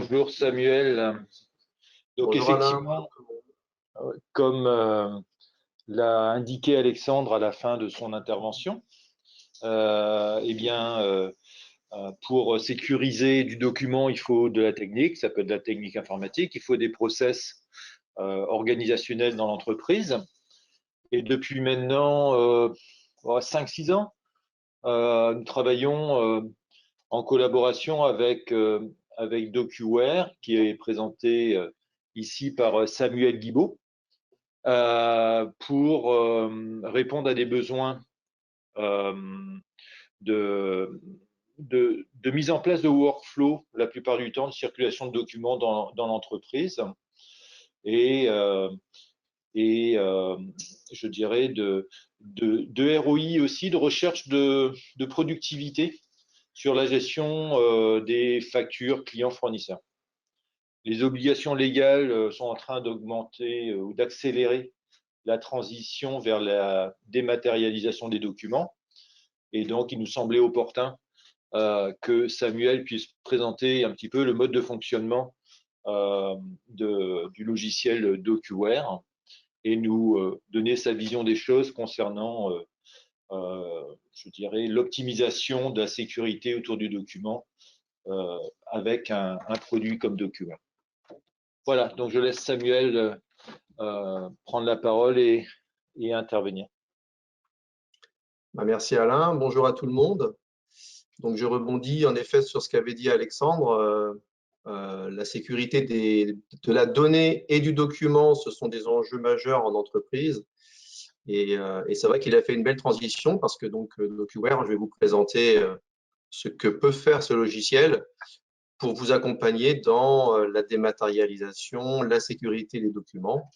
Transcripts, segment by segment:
bonjour Samuel. Donc Bonjour Alain, effectivement, comme l'a indiqué Alexandre à la fin de son intervention, eh bien, pour sécuriser du document, il faut de la technique, ça peut être de la technique informatique, il faut des process organisationnels dans l'entreprise. Et depuis maintenant 5-6 ans, nous travaillons en collaboration avec DocuWare, qui est présenté ici par Samuel Guibaud, pour répondre à des besoins euh, de, de mise en place de workflow, la plupart du temps, de circulation de documents dans l'entreprise, et, je dirais de ROI aussi, de recherche de productivité sur la gestion des factures clients-fournisseurs. Les obligations légales sont en train d'augmenter ou d'accélérer la transition vers la dématérialisation des documents. Et donc, il nous semblait opportun que Samuel puisse présenter un petit peu le mode de fonctionnement du logiciel DocuWare et nous donner sa vision des choses concernant, je dirais, l'optimisation de la sécurité autour du document avec un produit comme DocuWare. Voilà, donc je laisse Samuel prendre la parole et intervenir. Merci Alain, bonjour à tout le monde. Donc je rebondis en effet sur ce qu'avait dit Alexandre. La sécurité de la donnée et du document, ce sont des enjeux majeurs en entreprise. Et c'est vrai qu'il a fait une belle transition parce que donc DocuWare, je vais vous présenter ce que peut faire ce logiciel pour vous accompagner dans la dématérialisation, la sécurité des documents.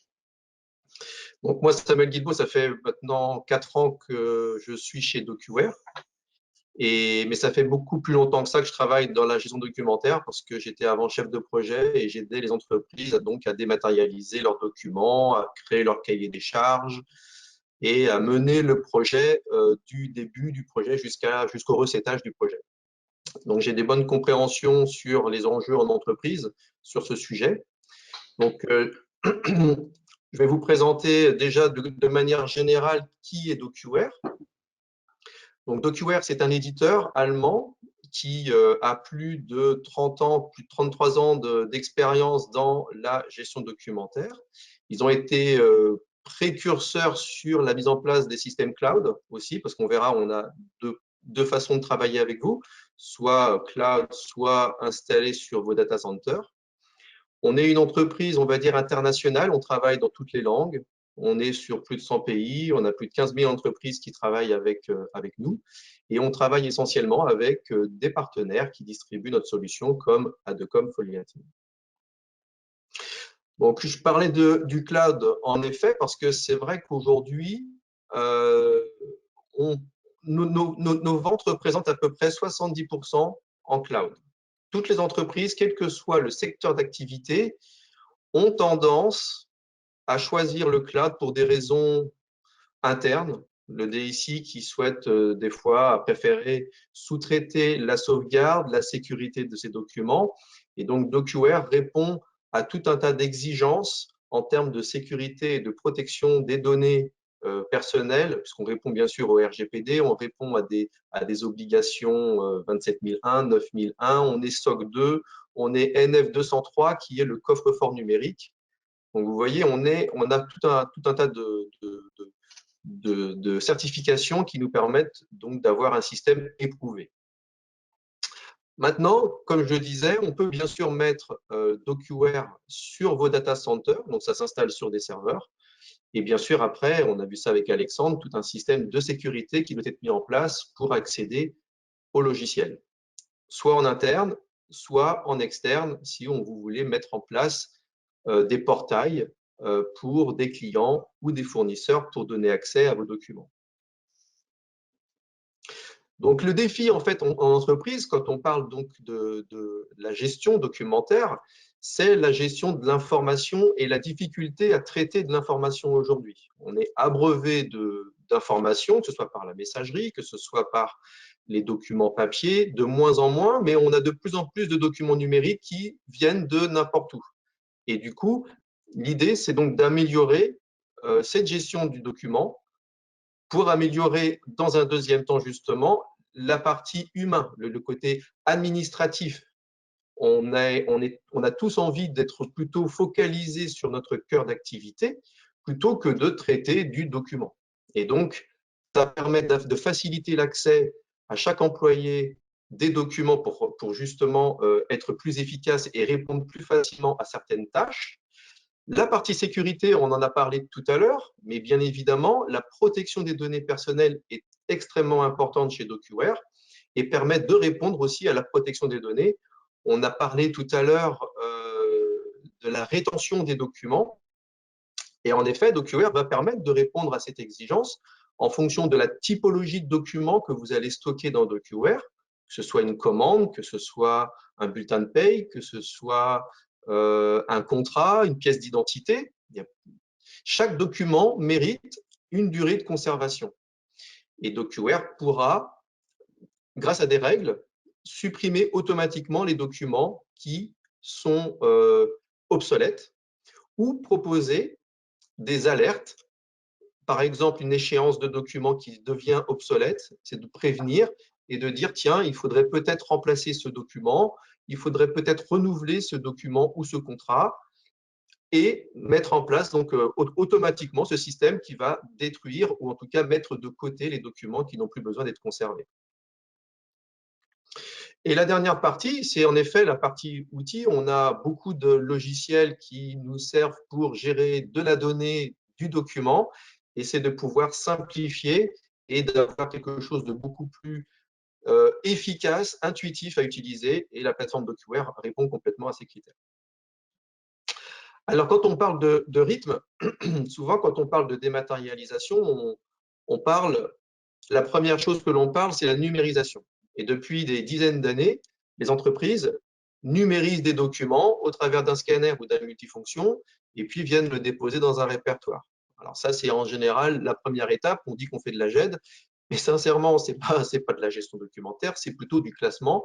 Donc moi, Samuel Guibaud, ça fait maintenant 4 ans que je suis chez DocuWare. Mais ça fait beaucoup plus longtemps que ça que je travaille dans la gestion documentaire parce que j'étais avant chef de projet et j'aidais les entreprises donc à dématérialiser leurs documents, à créer leur cahier des charges et à mener le projet du début du projet jusqu'au recettage du projet. Donc j'ai des bonnes compréhensions sur les enjeux en entreprise sur ce sujet. Donc je vais vous présenter déjà de manière générale qui est DocuWare. Donc DocuWare, c'est un éditeur allemand qui a plus de 30 ans, plus de 33 ans d'expérience dans la gestion documentaire. Ils ont été précurseurs sur la mise en place des systèmes cloud aussi, parce qu'on verra, on a deux façons de travailler avec vous, soit cloud, soit installé sur vos data centers. On est une entreprise, on va dire, internationale, on travaille dans toutes les langues. On est sur plus de 100 pays, on a plus de 15 000 entreprises qui travaillent avec nous et on travaille essentiellement avec des partenaires qui distribuent notre solution comme Adecom Foliati. Donc, je parlais du cloud en effet parce que c'est vrai qu'aujourd'hui, nos ventes représentent à peu près 70% en cloud. Toutes les entreprises, quel que soit le secteur d'activité, ont tendance à choisir le cloud pour des raisons internes. Le DSI qui souhaite des fois préférer sous-traiter la sauvegarde, la sécurité de ses documents. Et donc, DocuWare répond à tout un tas d'exigences en termes de sécurité et de protection des données personnelles, puisqu'on répond bien sûr au RGPD, on répond à des obligations 27001, 9001, on est SOC 2, on est NF 203 qui est le coffre-fort numérique. Donc, vous voyez, on a tout un tas de certifications qui nous permettent donc d'avoir un système éprouvé. Maintenant, comme je le disais, on peut bien sûr mettre DocuWare sur vos data centers, donc ça s'installe sur des serveurs. Et bien sûr, après, on a vu ça avec Alexandre, tout un système de sécurité qui doit être mis en place pour accéder au logiciel, soit en interne, soit en externe, si on vous voulez mettre en place des portails pour des clients ou des fournisseurs pour donner accès à vos documents. Donc, le défi, en fait, en entreprise, quand on parle donc de la gestion documentaire, c'est la gestion de l'information et la difficulté à traiter de l'information aujourd'hui. On est abreuvé d'information, que ce soit par la messagerie, que ce soit par les documents papier, de moins en moins, mais on a de plus en plus de documents numériques qui viennent de n'importe où. Et du coup, l'idée, c'est donc d'améliorer cette gestion du document pour améliorer, dans un deuxième temps, justement, la partie humain, le côté administratif. On a tous envie d'être plutôt focalisés sur notre cœur d'activité plutôt que de traiter du document. Et donc, ça permet de faciliter l'accès à chaque employé des documents pour justement être plus efficace et répondre plus facilement à certaines tâches. La partie sécurité, on en a parlé tout à l'heure, mais bien évidemment, la protection des données personnelles est extrêmement importante chez DocuWare et permet de répondre aussi à la protection des données. On a parlé tout à l'heure de la rétention des documents. Et en effet, DocuWare va permettre de répondre à cette exigence en fonction de la typologie de documents que vous allez stocker dans DocuWare, que ce soit une commande, que ce soit un bulletin de paye, que ce soit un contrat, une pièce d'identité. Chaque document mérite une durée de conservation. Et DocuWare pourra, grâce à des règles, supprimer automatiquement les documents qui sont obsolètes ou proposer des alertes. Par exemple, une échéance de document qui devient obsolète, c'est de prévenir et de dire, tiens, il faudrait peut-être remplacer ce document, il faudrait peut-être renouveler ce document ou ce contrat et mettre en place donc automatiquement ce système qui va détruire ou en tout cas mettre de côté les documents qui n'ont plus besoin d'être conservés. Et la dernière partie, c'est en effet la partie outils. On a beaucoup de logiciels qui nous servent pour gérer de la donnée du document, et c'est de pouvoir simplifier et d'avoir quelque chose de beaucoup plus efficace, intuitif à utiliser, et la plateforme DocuWare répond complètement à ces critères. Alors, quand on parle de rythme, souvent, quand on parle de dématérialisation, la première chose que l'on parle, c'est la numérisation. Et depuis des dizaines d'années, les entreprises numérisent des documents au travers d'un scanner ou d'un multifonction et puis viennent le déposer dans un répertoire. Alors ça, c'est en général la première étape. On dit qu'on fait de la GED, mais sincèrement, ce n'est pas de la gestion documentaire, c'est plutôt du classement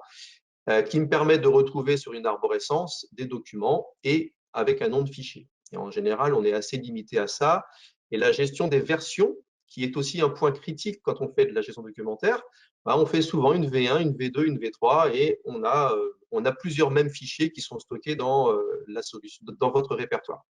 qui me permet de retrouver sur une arborescence des documents et avec un nom de fichier. Et en général, on est assez limité à ça. Et la gestion des versions, qui est aussi un point critique quand on fait de la gestion documentaire, on fait souvent une V1, une V2, une V3 et on a plusieurs mêmes fichiers qui sont stockés dans, dans votre répertoire.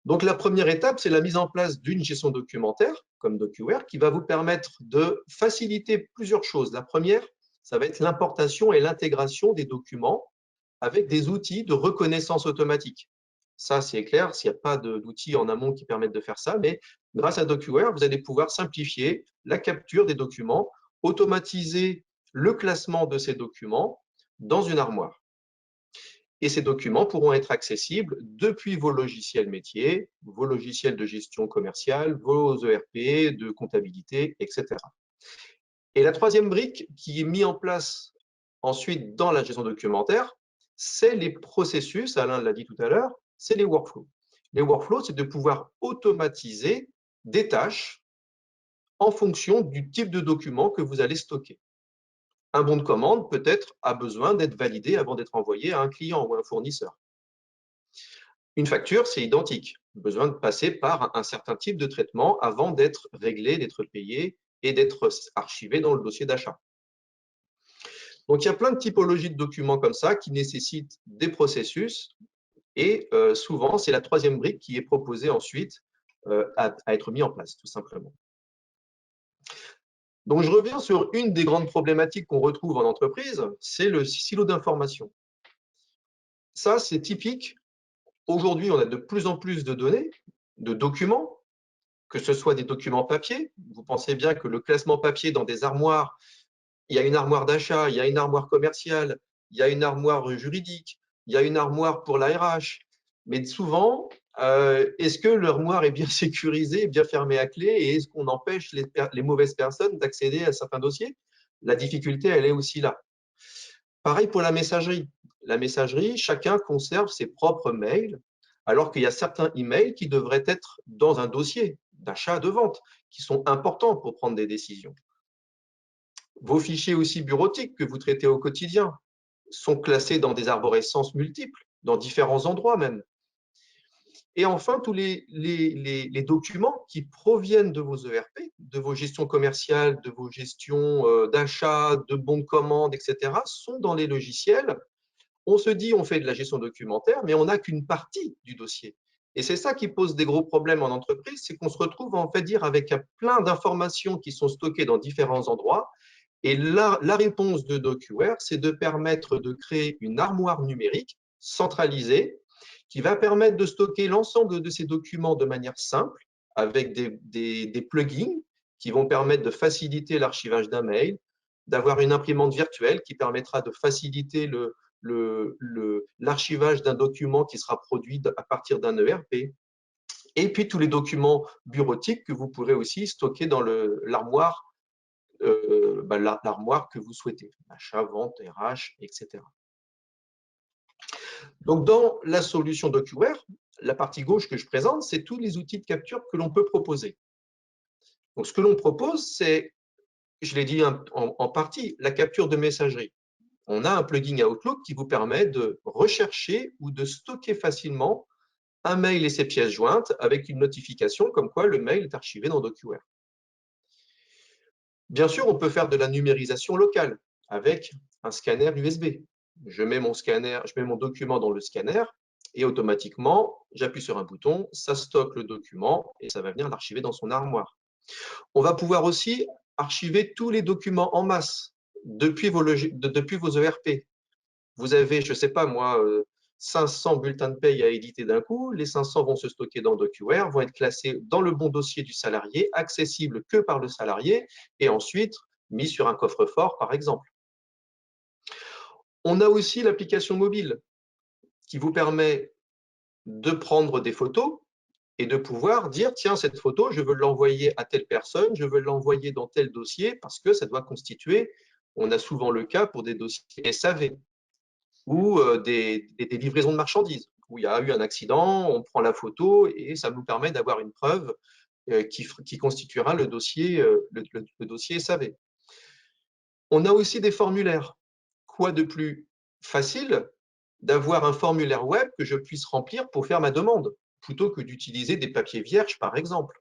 Donc, la première étape, c'est la mise en place d'une gestion documentaire, comme DocuWare, qui va vous permettre de faciliter plusieurs choses. La première, ça va être l'importation et l'intégration des documents avec des outils de reconnaissance automatique. Ça, c'est clair, s'il n'y a pas d'outils en amont qui permettent de faire ça, mais grâce à DocuWare, vous allez pouvoir simplifier la capture des documents, automatiser le classement de ces documents dans une armoire. Et ces documents pourront être accessibles depuis vos logiciels métiers, vos logiciels de gestion commerciale, vos ERP, de comptabilité, etc. Et la troisième brique qui est mise en place ensuite dans la gestion documentaire, c'est les processus, Alain l'a dit tout à l'heure, c'est les workflows. Les workflows, c'est de pouvoir automatiser des tâches en fonction du type de document que vous allez stocker. Un bon de commande, peut-être, a besoin d'être validé avant d'être envoyé à un client ou à un fournisseur. Une facture, c'est identique. Besoin de passer par un certain type de traitement avant d'être réglé, d'être payé et d'être archivé dans le dossier d'achat. Donc, il y a plein de typologies de documents comme ça qui nécessitent des processus et souvent, c'est la troisième brique qui est proposée ensuite à être mis en place, tout simplement. Donc, je reviens sur une des grandes problématiques qu'on retrouve en entreprise, c'est le silo d'information. Ça, c'est typique. Aujourd'hui, on a de plus en plus de données, de documents, que ce soit des documents papier. Vous pensez bien que le classement papier dans des armoires, il y a une armoire d'achat, il y a une armoire commerciale, il y a une armoire juridique, il y a une armoire pour la RH. Mais souvent, est-ce que l'armoire est bien sécurisée, bien fermée à clé et est-ce qu'on empêche les mauvaises personnes d'accéder à certains dossiers? La difficulté, elle est aussi là. Pareil pour la messagerie. La messagerie, chacun conserve ses propres mails, alors qu'il y a certains emails qui devraient être dans un dossier d'achat, de vente. qui sont importants pour prendre des décisions. Vos fichiers aussi bureautiques que vous traitez au quotidien sont classés dans des arborescences multiples, dans différents endroits même. Et enfin, tous les documents qui proviennent de vos ERP, de vos gestions commerciales, de vos gestions d'achat, de bons de commande, etc., sont dans les logiciels. On se dit on fait de la gestion documentaire, mais on n'a qu'une partie du dossier. Et c'est ça qui pose des gros problèmes en entreprise, c'est qu'on se retrouve en fait dire avec plein d'informations qui sont stockées dans différents endroits. Et la réponse de DocuWare, c'est de permettre de créer une armoire numérique centralisée qui va permettre de stocker l'ensemble de ces documents de manière simple avec des plugins qui vont permettre de faciliter l'archivage d'un mail, d'avoir une imprimante virtuelle qui permettra de faciliter l'archivage d'un document qui sera produit à partir d'un ERP. Et puis tous les documents bureautiques que vous pourrez aussi stocker dans l'armoire que vous souhaitez, achat, vente, RH, etc. Donc, dans la solution DocuWare, la partie gauche que je présente, c'est tous les outils de capture que l'on peut proposer. Donc, ce que l'on propose, c'est, je l'ai dit en partie, la capture de messagerie. On a un plugin à Outlook qui vous permet de rechercher ou de stocker facilement un mail et ses pièces jointes avec une notification comme quoi le mail est archivé dans DocuWare. Bien sûr, on peut faire de la numérisation locale avec un scanner USB. Je mets mon document dans le scanner et automatiquement, j'appuie sur un bouton, ça stocke le document et ça va venir l'archiver dans son armoire. On va pouvoir aussi archiver tous les documents en masse depuis vos ERP. Vous avez, je ne sais pas moi, 500 bulletins de paye à éditer d'un coup. Les 500 vont se stocker dans DocuWare, vont être classés dans le bon dossier du salarié, accessible que par le salarié et ensuite mis sur un coffre-fort, par exemple. On a aussi l'application mobile qui vous permet de prendre des photos et de pouvoir dire, tiens, cette photo, je veux l'envoyer à telle personne, je veux l'envoyer dans tel dossier parce que ça doit constituer, on a souvent le cas pour des dossiers SAV ou des livraisons de marchandises où il y a eu un accident, on prend la photo et ça nous permet d'avoir une preuve qui constituera le dossier SAV. On a aussi des formulaires. Quoi de plus facile d'avoir un formulaire web que je puisse remplir pour faire ma demande, plutôt que d'utiliser des papiers vierges, par exemple.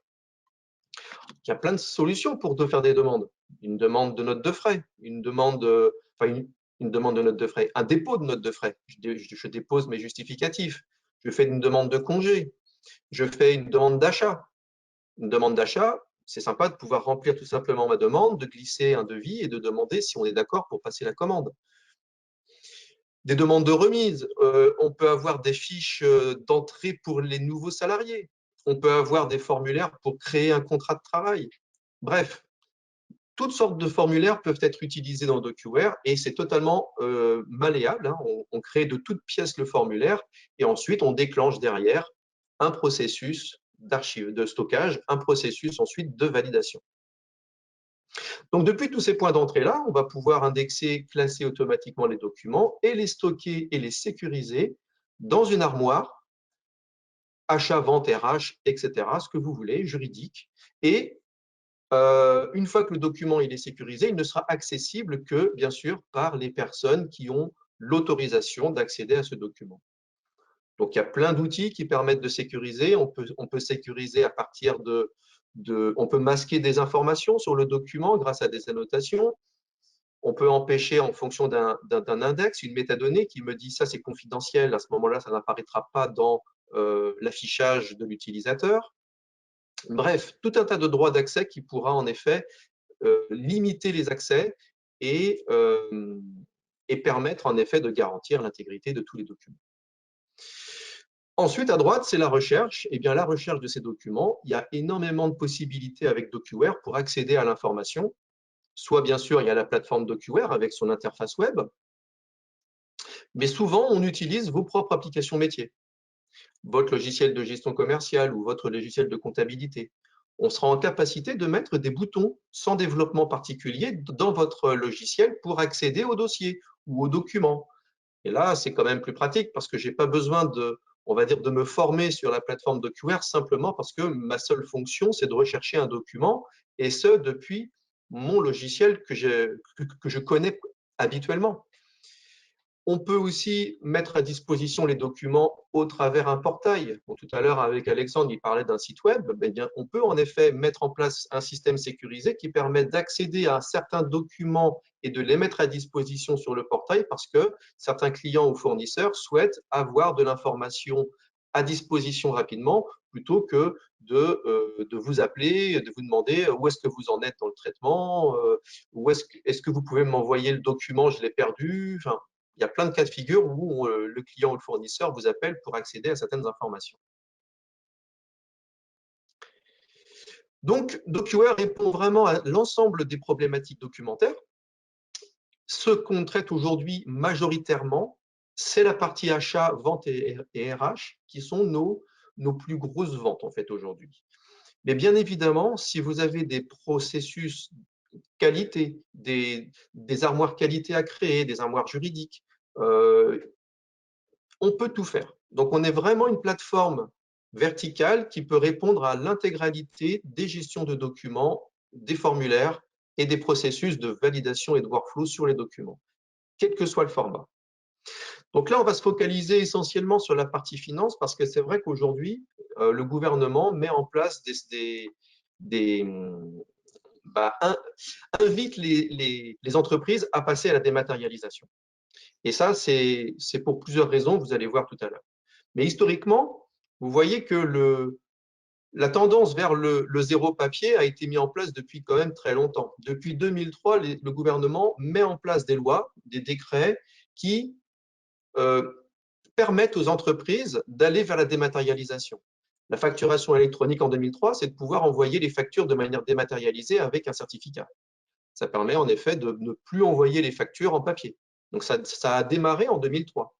Il y a plein de solutions pour faire des demandes. Une demande de note de frais, une demande de note de frais, un dépôt de note de frais. Je dépose mes justificatifs. Je fais une demande de congé. Je fais une demande d'achat. Une demande d'achat, c'est sympa de pouvoir remplir tout simplement ma demande, de glisser un devis et de demander si on est d'accord pour passer la commande. Des demandes de remise, on peut avoir des fiches d'entrée pour les nouveaux salariés. On peut avoir des formulaires pour créer un contrat de travail. Bref, toutes sortes de formulaires peuvent être utilisés dans DocuWare et c'est totalement malléable. Hein. On crée de toutes pièces le formulaire et ensuite on déclenche derrière un processus de stockage, un processus ensuite de validation. Donc, depuis tous ces points d'entrée-là, on va pouvoir indexer, classer automatiquement les documents et les stocker et les sécuriser dans une armoire, achat, vente, RH, etc., ce que vous voulez, juridique. Et une fois que le document il est sécurisé, il ne sera accessible que, bien sûr, par les personnes qui ont l'autorisation d'accéder à ce document. Donc, il y a plein d'outils qui permettent de sécuriser. On peut sécuriser à partir on peut masquer des informations sur le document grâce à des annotations. On peut empêcher en fonction d'un index, une métadonnée qui me dit ça c'est confidentiel, à ce moment-là ça n'apparaîtra pas dans l'affichage de l'utilisateur. Bref, tout un tas de droits d'accès qui pourra en effet limiter les accès et permettre en effet de garantir l'intégrité de tous les documents. Ensuite, à droite, c'est la recherche. Eh bien, la recherche de ces documents, il y a énormément de possibilités avec DocuWare pour accéder à l'information. Soit, bien sûr, il y a la plateforme DocuWare avec son interface web, mais souvent, on utilise vos propres applications métiers, votre logiciel de gestion commerciale ou votre logiciel de comptabilité. On sera en capacité de mettre des boutons sans développement particulier dans votre logiciel pour accéder au dossier ou aux documents. Et là, c'est quand même plus pratique parce que je n'ai pas besoin de on va dire, de me former sur la plateforme DocuWare simplement parce que ma seule fonction, c'est de rechercher un document, et ce, depuis mon logiciel que je connais habituellement. On peut aussi mettre à disposition les documents au travers un portail. Bon, tout à l'heure, avec Alexandre, il parlait d'un site web. Eh bien, on peut en effet mettre en place un système sécurisé qui permet d'accéder à certains documents et de les mettre à disposition sur le portail parce que certains clients ou fournisseurs souhaitent avoir de l'information à disposition rapidement plutôt que de vous appeler, de vous demander où est-ce que vous en êtes dans le traitement, où est-ce que vous pouvez m'envoyer le document, je l'ai perdu. Enfin, il y a plein de cas de figure où le client ou le fournisseur vous appelle pour accéder à certaines informations. Donc, DocuWare répond vraiment à l'ensemble des problématiques documentaires. Ce qu'on traite aujourd'hui majoritairement, c'est la partie achat, vente et RH, qui sont nos plus grosses ventes en fait aujourd'hui. Mais bien évidemment, si vous avez des processus qualité, des armoires qualité à créer, des armoires juridiques, on peut tout faire. Donc, on est vraiment une plateforme verticale qui peut répondre à l'intégralité des gestions de documents, des formulaires et des processus de validation et de workflow sur les documents, quel que soit le format. Donc là, on va se focaliser essentiellement sur la partie finance parce que c'est vrai qu'aujourd'hui, le gouvernement met en place invite les entreprises à passer à la dématérialisation. Et ça, c'est pour plusieurs raisons, vous allez voir tout à l'heure. Mais historiquement, vous voyez que la tendance vers le zéro papier a été mise en place depuis quand même très longtemps. Depuis 2003, le gouvernement met en place des lois, des décrets qui permettent aux entreprises d'aller vers la dématérialisation. La facturation électronique en 2003, c'est de pouvoir envoyer les factures de manière dématérialisée avec un certificat. Ça permet en effet de ne plus envoyer les factures en papier. Donc ça a démarré en 2003.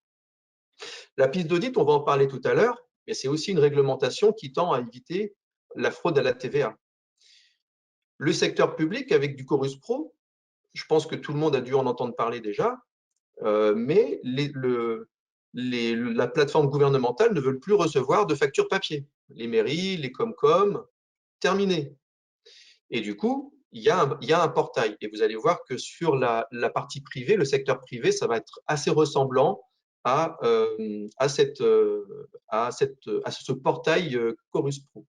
La piste d'audit, on va en parler tout à l'heure, mais c'est aussi une réglementation qui tend à éviter la fraude à la TVA. Le secteur public, avec du Chorus Pro, je pense que tout le monde a dû en entendre parler déjà, mais la plateforme gouvernementale ne veut plus recevoir de factures papier. Les mairies, les Comcom, terminé. Et du coup, il y a un portail. Et vous allez voir que sur la partie privée, le secteur privé, ça va être assez ressemblant à ce portail Chorus Pro.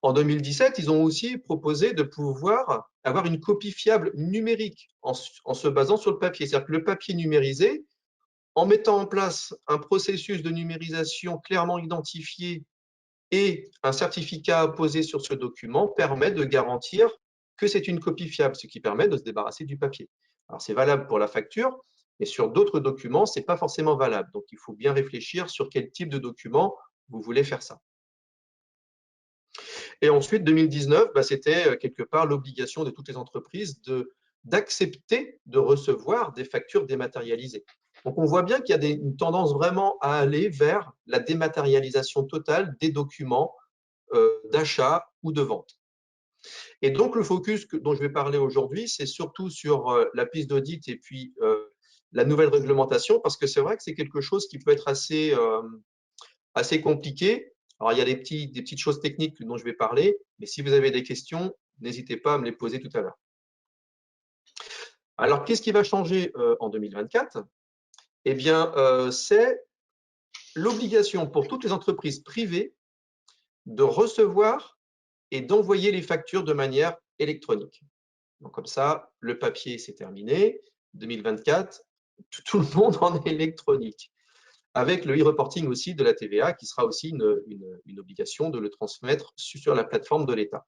En 2017, ils ont aussi proposé de pouvoir avoir une copie fiable numérique en se basant sur le papier. C'est-à-dire que le papier numérisé, en mettant en place un processus de numérisation clairement identifié et un certificat apposé sur ce document, permet de garantir que c'est une copie fiable, ce qui permet de se débarrasser du papier. Alors, c'est valable pour la facture, mais sur d'autres documents, ce n'est pas forcément valable. Donc, il faut bien réfléchir sur quel type de document vous voulez faire ça. Et ensuite, 2019, c'était quelque part l'obligation de toutes les entreprises d'accepter de recevoir des factures dématérialisées. Donc, on voit bien qu'il y a une tendance vraiment à aller vers la dématérialisation totale des documents d'achat ou de vente. Et donc, le focus dont je vais parler aujourd'hui, c'est surtout sur la piste d'audit et puis la nouvelle réglementation, parce que c'est vrai que c'est quelque chose qui peut être assez compliqué. Alors, il y a des petites choses techniques dont je vais parler, mais si vous avez des questions, n'hésitez pas à me les poser tout à l'heure. Alors, qu'est-ce qui va changer en 2024? Eh bien, c'est l'obligation pour toutes les entreprises privées de recevoir et d'envoyer les factures de manière électronique. Donc, comme ça, le papier, c'est terminé. 2024, tout le monde en électronique. Avec le e-reporting aussi de la TVA, qui sera aussi une obligation de le transmettre sur la plateforme de l'État.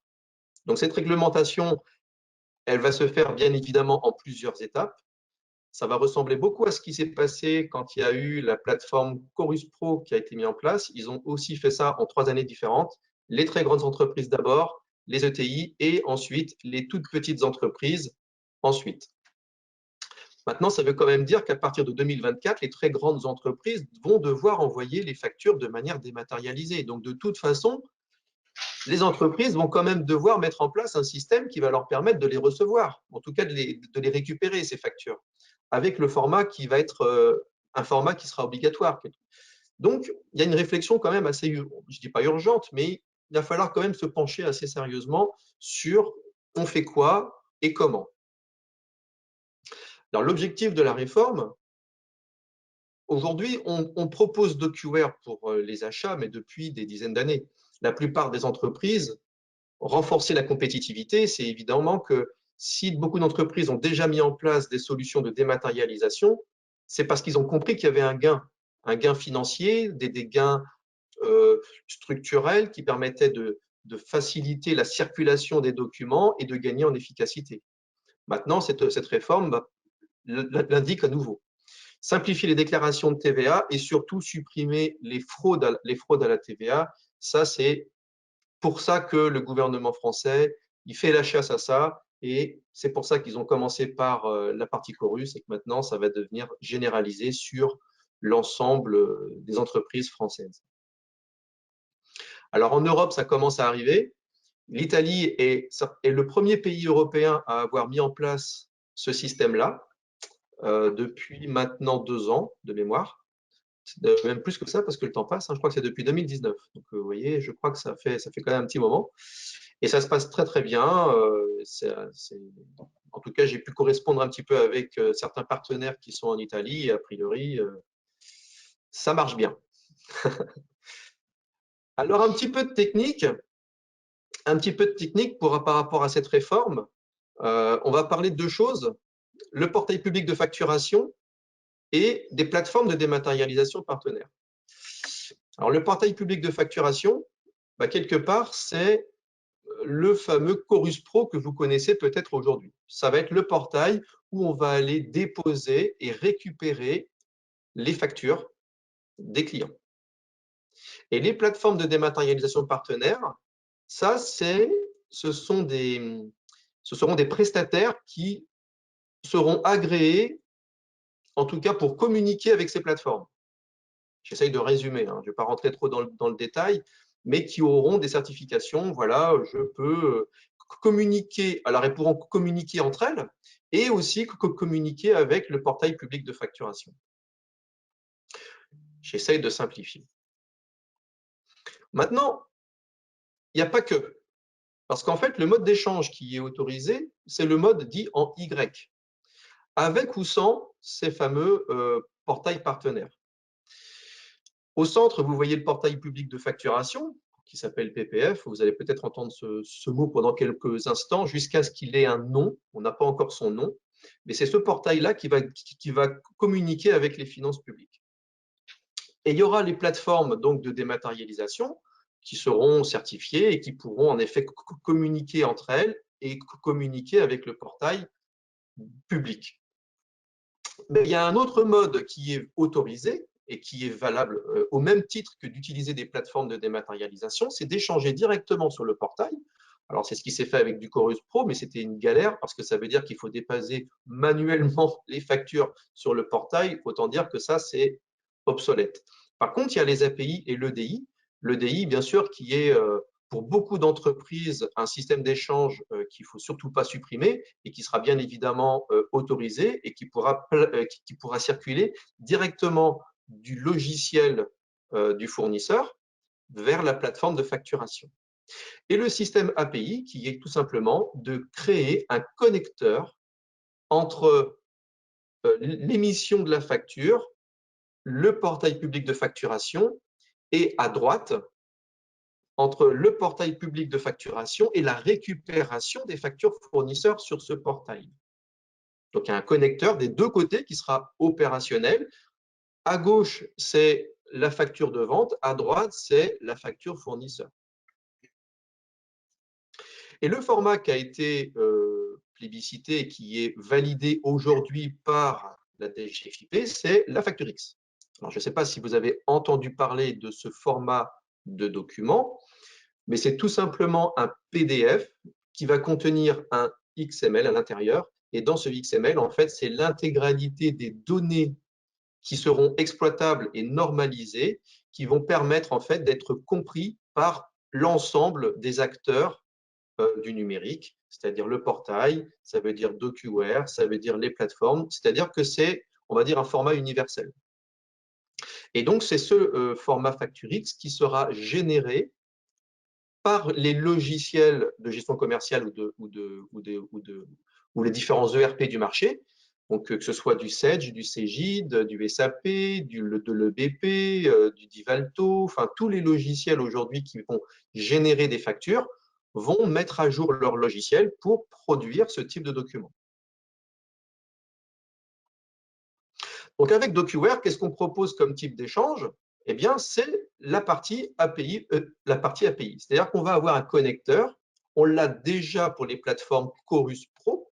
Donc, cette réglementation, elle va se faire bien évidemment en plusieurs étapes. Ça va ressembler beaucoup à ce qui s'est passé quand il y a eu la plateforme Chorus Pro qui a été mise en place. Ils ont aussi fait ça en 3 années différentes. Les très grandes entreprises d'abord, les ETI et ensuite les toutes petites entreprises ensuite. Maintenant, ça veut quand même dire qu'à partir de 2024, les très grandes entreprises vont devoir envoyer les factures de manière dématérialisée. Donc, de toute façon, les entreprises vont quand même devoir mettre en place un système qui va leur permettre de les recevoir, en tout cas de les récupérer, ces factures, avec le format qui va être un format qui sera obligatoire. Donc, il y a une réflexion quand même assez, je ne dis pas urgente, mais il va falloir quand même se pencher assez sérieusement sur on fait quoi et comment. Alors, l'objectif de la réforme, aujourd'hui, on propose DocuWare pour les achats, mais depuis des dizaines d'années. La plupart des entreprises, renforcer la compétitivité, c'est évidemment que si beaucoup d'entreprises ont déjà mis en place des solutions de dématérialisation, c'est parce qu'ils ont compris qu'il y avait un gain financier, des gains structurels qui permettaient de faciliter la circulation des documents et de gagner en efficacité. Maintenant, cette réforme l'indique à nouveau. Simplifier les déclarations de TVA et surtout supprimer les fraudes à la TVA. Ça, c'est pour ça que le gouvernement français, il fait la chasse à ça et c'est pour ça qu'ils ont commencé par la partie chorus et que maintenant, ça va devenir généralisé sur l'ensemble des entreprises françaises. Alors en Europe, ça commence à arriver. L'Italie est le premier pays européen à avoir mis en place ce système-là depuis maintenant 2 ans de mémoire. Même plus que ça parce que le temps passe. Je crois que c'est depuis 2019. Donc vous voyez, je crois que ça fait quand même un petit moment. Et ça se passe très très bien. En tout cas, j'ai pu correspondre un petit peu avec certains partenaires qui sont en Italie et a priori, ça marche bien. Alors un petit peu de technique par rapport à cette réforme. On va parler de 2 choses, le portail public de facturation et des plateformes de dématérialisation partenaires. Alors, le portail public de facturation, quelque part, c'est le fameux Chorus Pro que vous connaissez peut-être aujourd'hui. Ça va être le portail où on va aller déposer et récupérer les factures des clients. Et les plateformes de dématérialisation partenaires, ça, ce seront des prestataires qui seront agréés, en tout cas pour communiquer avec ces plateformes. J'essaye de résumer, je ne vais pas rentrer trop dans le détail, mais qui auront des certifications. Voilà, je peux communiquer, alors elles pourront communiquer entre elles et aussi communiquer avec le portail public de facturation. J'essaye de simplifier. Maintenant, il n'y a pas que. Parce qu'en fait, le mode d'échange qui est autorisé, c'est le mode dit en Y, avec ou sans ces fameux portails partenaires. Au centre, vous voyez le portail public de facturation, qui s'appelle PPF. Vous allez peut-être entendre ce mot pendant quelques instants, jusqu'à ce qu'il ait un nom. On n'a pas encore son nom, mais c'est ce portail-là qui va communiquer avec les finances publiques. Et il y aura les plateformes donc, de dématérialisation qui seront certifiées et qui pourront en effet communiquer entre elles et communiquer avec le portail public. Mais il y a un autre mode qui est autorisé et qui est valable au même titre que d'utiliser des plateformes de dématérialisation, c'est d'échanger directement sur le portail. Alors, c'est ce qui s'est fait avec du Chorus Pro, mais c'était une galère parce que ça veut dire qu'il faut déposer manuellement les factures sur le portail. Autant dire que ça, c'est obsolète. Par contre, il y a les API et l'EDI. L'EDI, bien sûr, qui est pour beaucoup d'entreprises un système d'échange qu'il ne faut surtout pas supprimer et qui sera bien évidemment autorisé et qui pourra circuler directement du logiciel du fournisseur vers la plateforme de facturation. Et le système API qui est tout simplement de créer un connecteur entre l'émission de la facture, le portail public de facturation et à droite, entre le portail public de facturation et la récupération des factures fournisseurs sur ce portail. Donc, il y a un connecteur des 2 côtés qui sera opérationnel. À gauche, c'est la facture de vente. À droite, c'est la facture fournisseur. Et le format qui a été plébiscité et qui est validé aujourd'hui par la DGFiP, c'est la facture X. Alors, je ne sais pas si vous avez entendu parler de ce format de document, mais c'est tout simplement un PDF qui va contenir un XML à l'intérieur. Et dans ce XML, en fait, c'est l'intégralité des données qui seront exploitables et normalisées, qui vont permettre en fait d'être compris par l'ensemble des acteurs du numérique, c'est-à-dire le portail, ça veut dire DocuWare, ça veut dire les plateformes, c'est-à-dire que c'est, on va dire, un format universel. Et donc, c'est ce format FactureX qui sera généré par les logiciels de gestion commerciale ou les différents ERP du marché, donc que ce soit du Sage, du Cegid, du SAP, de l'EBP, du Divalto, enfin tous les logiciels aujourd'hui qui vont générer des factures vont mettre à jour leur logiciel pour produire ce type de document. Donc avec DocuWare, qu'est-ce qu'on propose comme type d'échange? Eh bien, c'est la partie API. C'est-à-dire qu'on va avoir un connecteur. On l'a déjà pour les plateformes Chorus Pro.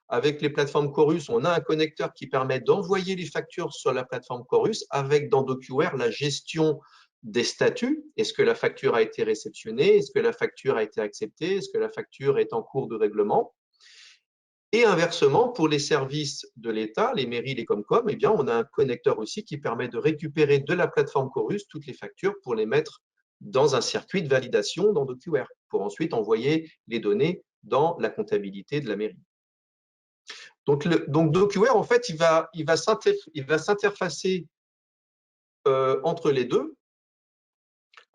Avec les plateformes Chorus, on a un connecteur qui permet d'envoyer les factures sur la plateforme Chorus avec dans DocuWare la gestion des statuts. Est-ce que la facture a été réceptionnée? Est-ce que la facture a été acceptée? Est-ce que la facture est en cours de règlement? Et inversement, pour les services de l'État, les mairies, les Comcom, eh bien, on a un connecteur aussi qui permet de récupérer de la plateforme Chorus toutes les factures pour les mettre dans un circuit de validation dans DocuWare, pour ensuite envoyer les données dans la comptabilité de la mairie. Donc DocuWare, en fait, il va s'interfacer entre les deux,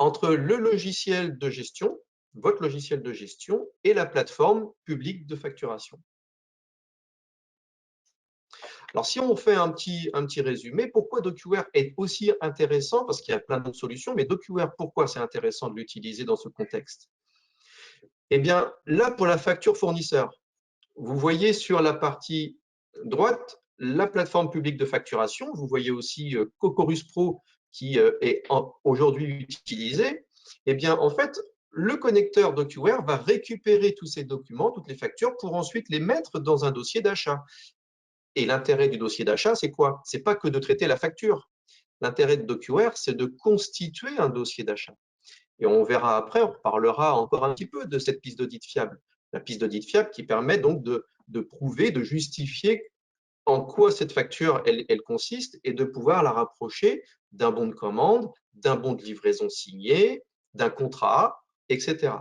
entre le logiciel de gestion, votre logiciel de gestion, et la plateforme publique de facturation. Alors, si on fait un petit résumé, pourquoi DocuWare est aussi intéressant? Parce qu'il y a plein d'autres solutions, mais DocuWare, pourquoi c'est intéressant de l'utiliser dans ce contexte? Eh bien, là, pour la facture fournisseur, vous voyez sur la partie droite la plateforme publique de facturation. Vous voyez aussi Chorus Pro qui est aujourd'hui utilisé. Eh bien, en fait, le connecteur DocuWare va récupérer tous ces documents, toutes les factures, pour ensuite les mettre dans un dossier d'achat. Et l'intérêt du dossier d'achat, c'est quoi? Ce n'est pas que de traiter la facture. L'intérêt de DocuWare, c'est de constituer un dossier d'achat. Et on verra après, on reparlera encore un petit peu de cette piste d'audit fiable. La piste d'audit fiable qui permet donc de prouver, de justifier en quoi cette facture, elle consiste et de pouvoir la rapprocher d'un bon de commande, d'un bon de livraison signé, d'un contrat, etc.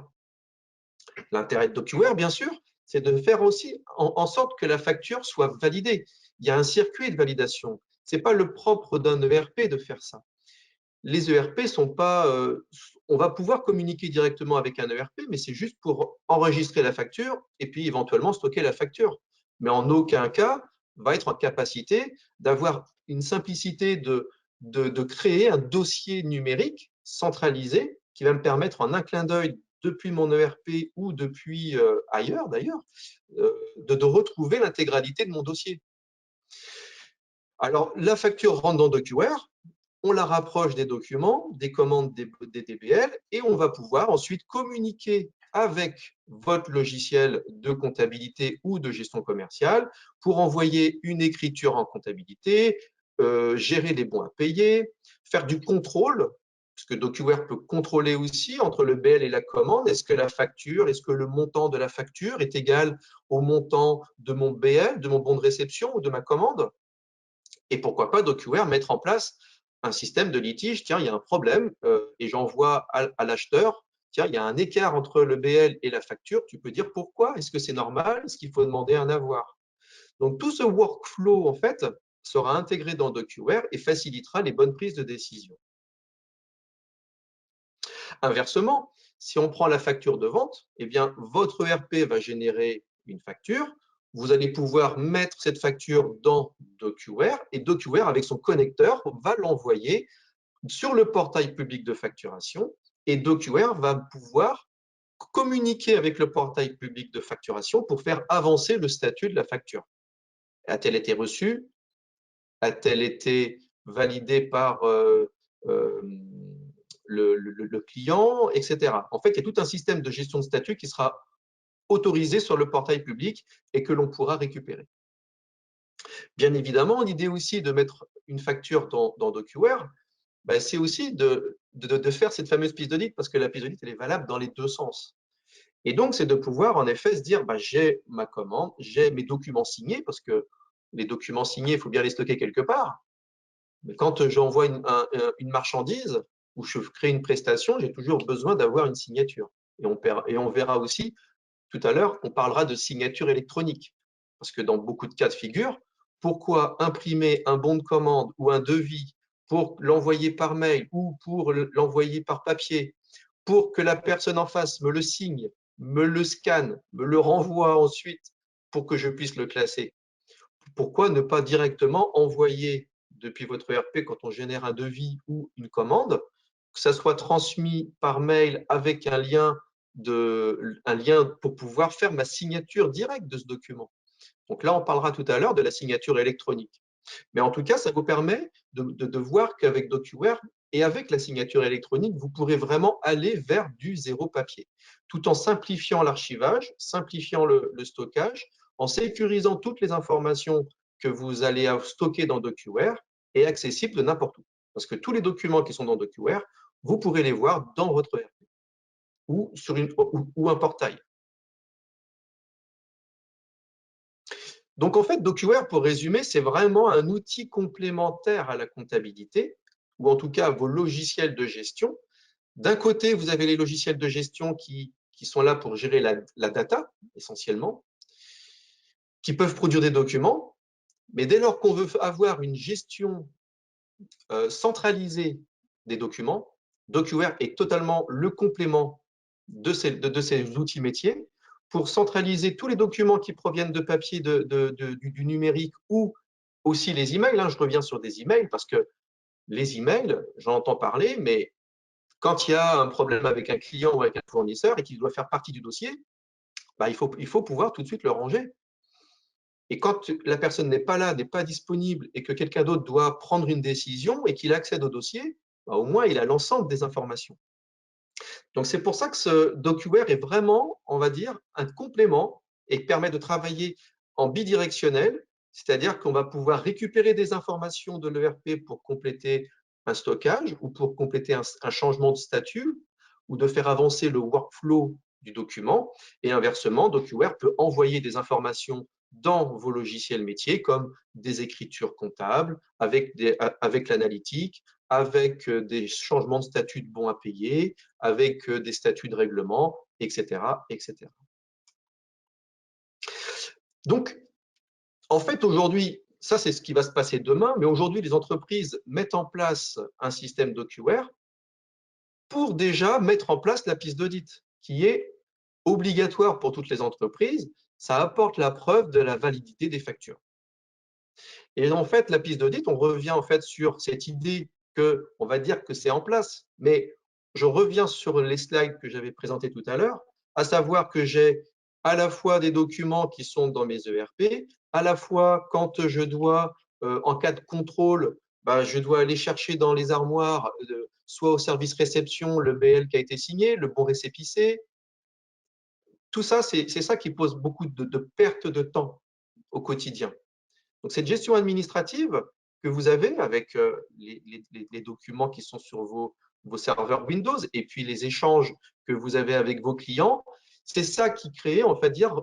L'intérêt de DocuWare, bien sûr, c'est de faire aussi en sorte que la facture soit validée. Il y a un circuit de validation. Ce n'est pas le propre d'un ERP de faire ça. Les ERP sont pas… on va pouvoir communiquer directement avec un ERP, mais c'est juste pour enregistrer la facture et puis éventuellement stocker la facture. Mais en aucun cas va être en capacité d'avoir une simplicité de créer un dossier numérique centralisé qui va me permettre en un clin d'œil depuis mon ERP ou depuis ailleurs d'ailleurs, de retrouver l'intégralité de mon dossier. Alors, la facture rentre dans DocuWare, on la rapproche des documents, des commandes des DBL, et on va pouvoir ensuite communiquer avec votre logiciel de comptabilité ou de gestion commerciale pour envoyer une écriture en comptabilité, gérer les bons à payer, faire du contrôle, parce que DocuWare peut contrôler aussi entre le BL et la commande. Est-ce que la facture, est-ce que le montant de la facture est égal au montant de mon BL, de mon bon de réception ou de ma commande? Et pourquoi pas DocuWare mettre en place un système de litige? Tiens, il y a un problème et j'envoie à l'acheteur, tiens, il y a un écart entre le BL et la facture, tu peux dire pourquoi? Est-ce que c'est normal? Est-ce qu'il faut demander un avoir? Donc, tout ce workflow, en fait, sera intégré dans DocuWare et facilitera les bonnes prises de décision. Inversement, si on prend la facture de vente, eh bien, votre ERP va générer une facture. Vous allez pouvoir mettre cette facture dans DocuWare et DocuWare, avec son connecteur, va l'envoyer sur le portail public de facturation et DocuWare va pouvoir communiquer avec le portail public de facturation pour faire avancer le statut de la facture. A-t-elle été reçue? A-t-elle été validée par le client, etc. En fait, il y a tout un système de gestion de statut qui sera autorisé sur le portail public et que l'on pourra récupérer. Bien évidemment, l'idée aussi de mettre une facture dans DocuWare, ben, c'est aussi de faire cette fameuse piste d'audit parce que la piste d'audit, elle est valable dans les deux sens. Et donc, c'est de pouvoir en effet se dire, ben, j'ai ma commande, j'ai mes documents signés parce que les documents signés, il faut bien les stocker quelque part. Mais quand j'envoie une marchandise ou je crée une prestation, j'ai toujours besoin d'avoir une signature. Et on verra aussi tout à l'heure, on parlera de signature électronique. Parce que dans beaucoup de cas de figure, pourquoi imprimer un bon de commande ou un devis pour l'envoyer par mail ou pour l'envoyer par papier, pour que la personne en face me le signe, me le scanne, me le renvoie ensuite pour que je puisse le classer. Pourquoi ne pas directement envoyer depuis votre ERP quand on génère un devis ou une commande, que ça soit transmis par mail avec un lien pour pouvoir faire ma signature directe de ce document. Donc là, on parlera tout à l'heure de la signature électronique. Mais en tout cas, ça vous permet de voir qu'avec DocuWare et avec la signature électronique, vous pourrez vraiment aller vers du zéro papier, tout en simplifiant l'archivage, simplifiant le stockage, en sécurisant toutes les informations que vous allez stocker dans DocuWare et accessibles de n'importe où. Parce que tous les documents qui sont dans DocuWare, vous pourrez les voir dans votre ERP ou sur ou un portail. Donc, en fait, DocuWare, pour résumer, c'est vraiment un outil complémentaire à la comptabilité, ou en tout cas à vos logiciels de gestion. D'un côté, vous avez les logiciels de gestion qui sont là pour gérer la data, essentiellement, qui peuvent produire des documents, mais dès lors qu'on veut avoir une gestion centralisée des documents, DocuWare est totalement le complément de ces outils métiers pour centraliser tous les documents qui proviennent de papier, du numérique ou aussi les emails. Je reviens sur des emails parce que les emails, j'en entends parler, mais quand il y a un problème avec un client ou avec un fournisseur et qu'il doit faire partie du dossier, bah, il faut pouvoir tout de suite le ranger. Et quand la personne n'est pas là, n'est pas disponible et que quelqu'un d'autre doit prendre une décision et qu'il accède au dossier, bah, au moins il a l'ensemble des informations. Donc c'est pour ça que ce DocuWare est vraiment, on va dire, un complément et permet de travailler en bidirectionnel, c'est-à-dire qu'on va pouvoir récupérer des informations de l'ERP pour compléter un stockage ou pour compléter un changement de statut ou de faire avancer le workflow du document. Et inversement, DocuWare peut envoyer des informations dans vos logiciels métiers comme des écritures comptables avec l'analytique, avec des changements de statut de bons à payer, avec des statuts de règlement, etc., etc. Donc, en fait, aujourd'hui, ça c'est ce qui va se passer demain, mais aujourd'hui, les entreprises mettent en place un système DocuWare pour déjà mettre en place la piste d'audit, qui est obligatoire pour toutes les entreprises. Ça apporte la preuve de la validité des factures. Et en fait, la piste d'audit, on revient en fait sur cette idée que, on va dire que c'est en place, mais je reviens sur les slides que j'avais présentés tout à l'heure, à savoir que j'ai à la fois des documents qui sont dans mes ERP, à la fois quand je dois, en cas de contrôle, bah, je dois aller chercher dans les armoires, soit au service réception, le BL qui a été signé, le bon récépissé. Tout ça, c'est ça qui pose beaucoup de perte de temps au quotidien. Donc, cette gestion administrative que vous avez avec les documents qui sont sur vos serveurs Windows et puis les échanges que vous avez avec vos clients, c'est ça qui crée, on va dire,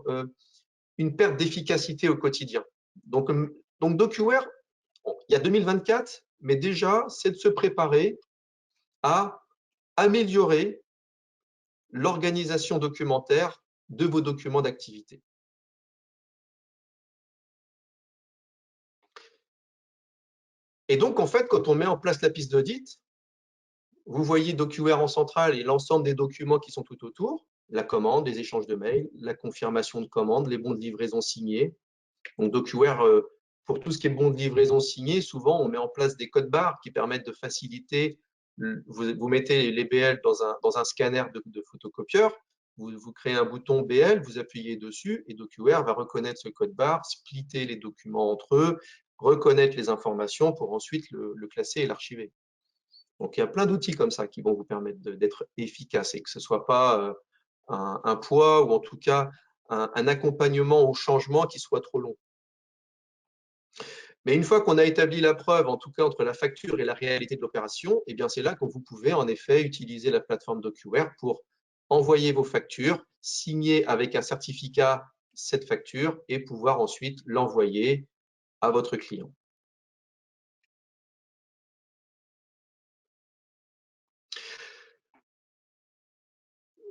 une perte d'efficacité au quotidien. Donc DocuWare, il y a 2024, mais déjà, c'est de se préparer à améliorer l'organisation documentaire de vos documents d'activité. Et donc, en fait, quand on met en place la piste d'audit, vous voyez DocuWare en centrale et l'ensemble des documents qui sont tout autour, la commande, les échanges de mails, la confirmation de commande, les bons de livraison signés. Donc DocuWare, pour tout ce qui est bons de livraison signés, souvent on met en place des codes barres qui permettent de faciliter. Vous mettez les BL dans un scanner de photocopieur, vous créez un bouton BL, vous appuyez dessus et DocuWare va reconnaître ce code barre, splitter les documents entre eux, reconnaître les informations pour ensuite le classer et l'archiver. Donc, il y a plein d'outils comme ça qui vont vous permettre d'être efficace et que ce ne soit pas un poids ou en tout cas un accompagnement au changement qui soit trop long. Mais une fois qu'on a établi la preuve, en tout cas entre la facture et la réalité de l'opération, eh bien c'est là que vous pouvez en effet utiliser la plateforme DocuWare pour envoyer vos factures, signer avec un certificat cette facture et pouvoir ensuite l'envoyer à votre client.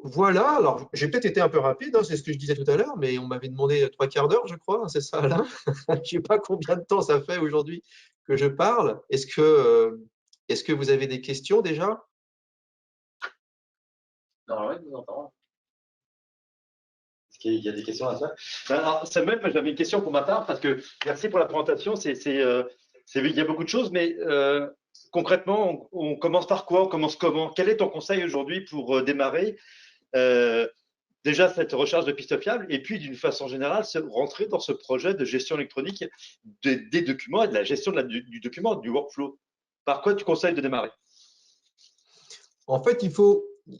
Voilà, alors j'ai peut-être été un peu rapide, c'est ce que je disais tout à l'heure, mais on m'avait demandé 3/4 d'heure, je crois, c'est ça, Alain? Je ne sais pas combien de temps ça fait aujourd'hui que je parle. Est-ce que Est-ce que vous avez des questions déjà? Non, ouais, je vous entends. Est-ce qu'il y a des questions à ça? Alors, Samuel, j'avais une question pour ma part, parce que merci pour la présentation. Il y a beaucoup de choses, mais concrètement, on commence par quoi? On commence comment? Quel est ton conseil aujourd'hui pour démarrer euh, déjà cette recherche de pistes fiables et puis d'une façon générale rentrer dans ce projet de gestion électronique des documents et de la gestion du document, du workflow? Par quoi tu conseilles de démarrer? En fait,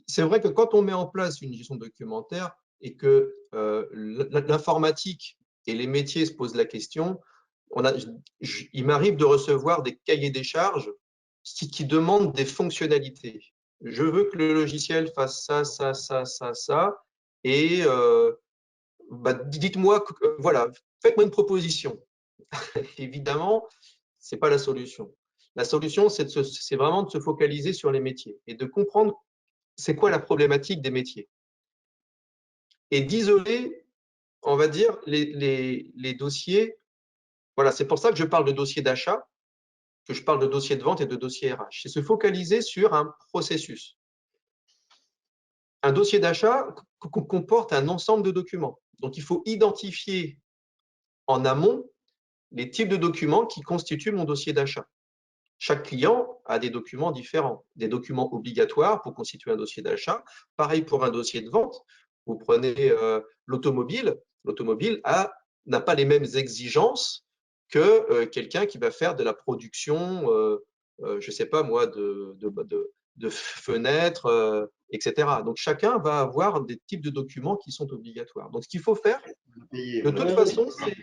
c'est vrai que quand on met en place une gestion documentaire et que l'informatique et les métiers se posent la question, il m'arrive de recevoir des cahiers des charges qui demandent des fonctionnalités. Je veux que le logiciel fasse ça, ça, ça, ça, ça, et dites-moi, voilà, faites-moi une proposition. Évidemment, ce n'est pas la solution. La solution, c'est vraiment de se focaliser sur les métiers et de comprendre c'est quoi la problématique des métiers et d'isoler, on va dire, les dossiers. Voilà, c'est pour ça que je parle de dossier d'achat, que je parle de dossier de vente et de dossier RH. C'est se focaliser sur un processus. Un dossier d'achat comporte un ensemble de documents. Donc, il faut identifier en amont les types de documents qui constituent mon dossier d'achat. Chaque client a des documents différents, des documents obligatoires pour constituer un dossier d'achat. Pareil pour un dossier de vente. Vous prenez l'automobile, l'automobile n'a pas les mêmes exigences que quelqu'un qui va faire de la production, je ne sais pas moi, de fenêtres, etc. Donc chacun va avoir des types de documents qui sont obligatoires. Donc ce qu'il faut faire, de toute façon, c'est…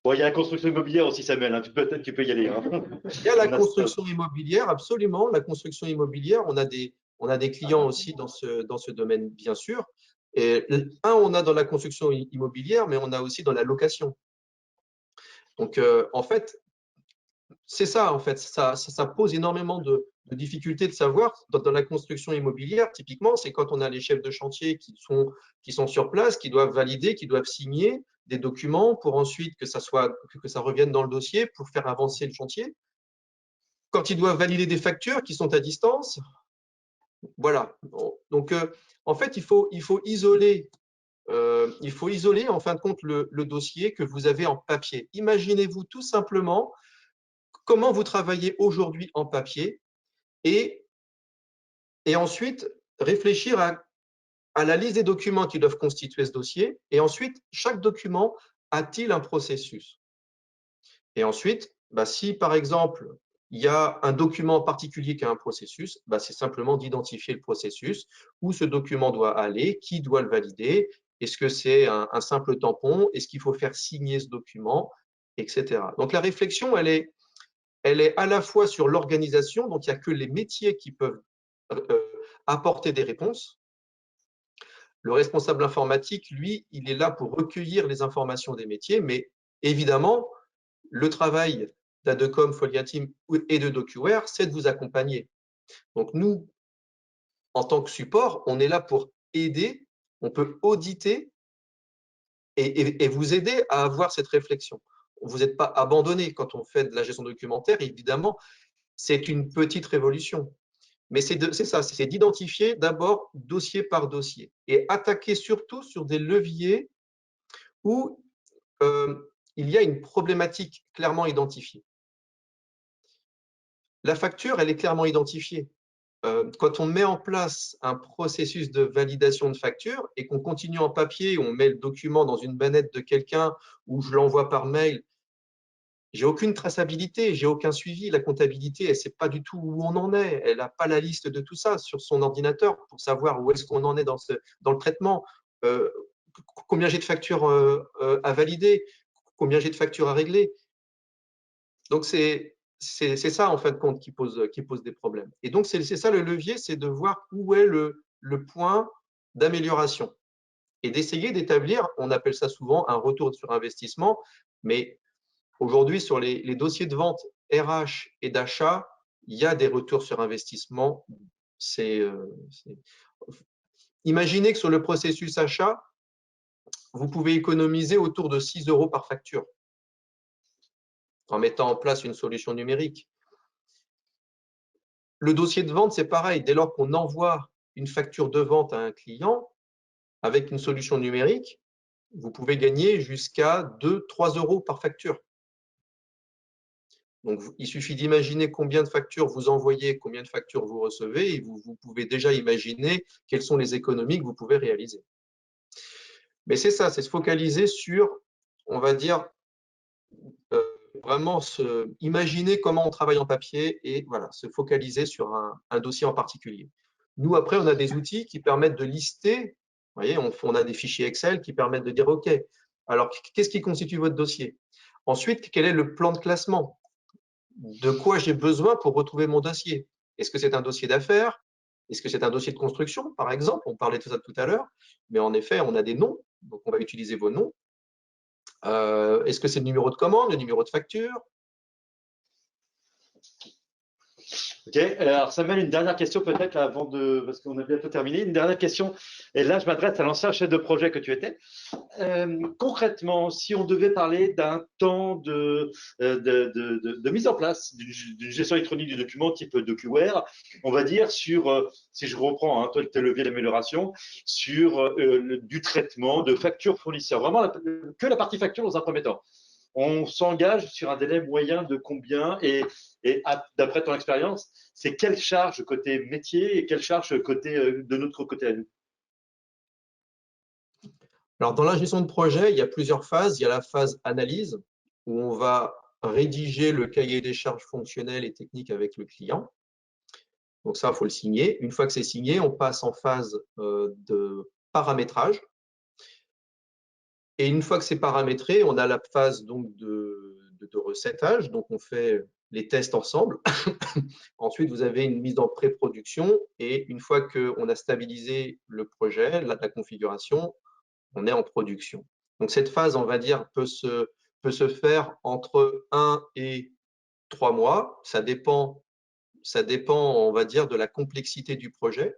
Bon, il y a la construction immobilière aussi, Samuel, hein. Peut-être tu peux y aller. Hein. Il y a la construction immobilière, absolument. La construction immobilière, on a des clients aussi dans ce domaine, bien sûr. Et on a dans la construction immobilière, mais on a aussi dans la location. Donc, en fait, c'est ça, en fait. Ça pose énormément de difficultés de savoir. Dans la construction immobilière, typiquement, c'est quand on a les chefs de chantier qui sont sur place, qui doivent valider, qui doivent signer des documents pour ensuite que ça revienne dans le dossier pour faire avancer le chantier. Quand ils doivent valider des factures qui sont à distance, voilà. Donc, en fait, il faut isoler en fin de compte le dossier que vous avez en papier. Imaginez-vous tout simplement comment vous travaillez aujourd'hui en papier et ensuite réfléchir à la liste des documents qui doivent constituer ce dossier. Et ensuite, chaque document a-t-il un processus? Et ensuite, si par exemple, il y a un document particulier qui a un processus, c'est simplement d'identifier le processus, où ce document doit aller, qui doit le valider, est-ce que c'est un simple tampon, est-ce qu'il faut faire signer ce document, etc. Donc la réflexion, elle est à la fois sur l'organisation, donc il n'y a que les métiers qui peuvent apporter des réponses. Le responsable informatique, lui, il est là pour recueillir les informations des métiers, mais évidemment, le travail d'Adecom, Foliatim et de DocuWare, c'est de vous accompagner. Donc nous, en tant que support, on est là pour aider, on peut auditer et vous aider à avoir cette réflexion. Vous n'êtes pas abandonné quand on fait de la gestion documentaire, évidemment, c'est une petite révolution. Mais c'est ça, c'est d'identifier d'abord dossier par dossier et attaquer surtout sur des leviers où il y a une problématique clairement identifiée. La facture, elle est clairement identifiée. Quand on met en place un processus de validation de facture et qu'on continue en papier, on met le document dans une bannette de quelqu'un ou je l'envoie par mail, j'ai aucune traçabilité, j'ai aucun suivi. La comptabilité, elle ne sait pas du tout où on en est. Elle n'a pas la liste de tout ça sur son ordinateur pour savoir où est-ce qu'on en est dans le traitement. Combien j'ai de factures à valider, combien j'ai de factures à régler. Donc, c'est ça, en fin de compte, qui pose des problèmes. Et donc, c'est ça le levier, c'est de voir où est le point d'amélioration et d'essayer d'établir, on appelle ça souvent un retour sur investissement, mais aujourd'hui, sur les dossiers de vente RH et d'achat, il y a des retours sur investissement. Imaginez que sur le processus achat, vous pouvez économiser autour de 6 € par facture. en mettant en place une solution numérique. Le dossier de vente, c'est pareil. Dès lors qu'on envoie une facture de vente à un client, avec une solution numérique, vous pouvez gagner jusqu'à 2-3 euros par facture. Donc, il suffit d'imaginer combien de factures vous envoyez, combien de factures vous recevez, et vous pouvez déjà imaginer quelles sont les économies que vous pouvez réaliser. Mais c'est ça, c'est se focaliser sur, on va dire, vraiment imaginer comment on travaille en papier et voilà, se focaliser sur un dossier en particulier. Nous, après, on a des outils qui permettent de lister. Vous voyez, on a des fichiers Excel qui permettent de dire, OK, alors qu'est-ce qui constitue votre dossier? Ensuite, quel est le plan de classement? De quoi j'ai besoin pour retrouver mon dossier? Est-ce que c'est un dossier d'affaires? Est-ce que c'est un dossier de construction, par exemple? On parlait de ça tout à l'heure, mais en effet, on a des noms, donc on va utiliser vos noms. Est-ce que c'est le numéro de commande, le numéro de facture? Ok, alors Samuel, une dernière question peut-être avant de, parce qu'on a bientôt terminé, une dernière question, et là je m'adresse à l'ancien chef de projet que tu étais. Concrètement, si on devait parler d'un temps de mise en place d'une gestion électronique du document type DocuWare, on va dire sur, si je reprends hein, tes leviers d'amélioration, sur du traitement de factures fournisseurs, vraiment que la partie facture dans un premier temps. On s'engage sur un délai moyen de combien et d'après ton expérience, c'est quelle charge côté métier et quelle charge côté, de notre côté à nous? Alors, dans la gestion de projet, il y a plusieurs phases. Il y a la phase analyse, où on va rédiger le cahier des charges fonctionnelles et techniques avec le client. Donc ça, il faut le signer. Une fois que c'est signé, on passe en phase de paramétrage. Et une fois que c'est paramétré, on a la phase donc de recettage. Donc, on fait les tests ensemble. Ensuite, vous avez une mise en pré-production. Et une fois qu'on a stabilisé le projet, la configuration, on est en production. Donc, cette phase, on va dire, peut se faire entre 1 et 3 mois. Ça dépend, on va dire, de la complexité du projet.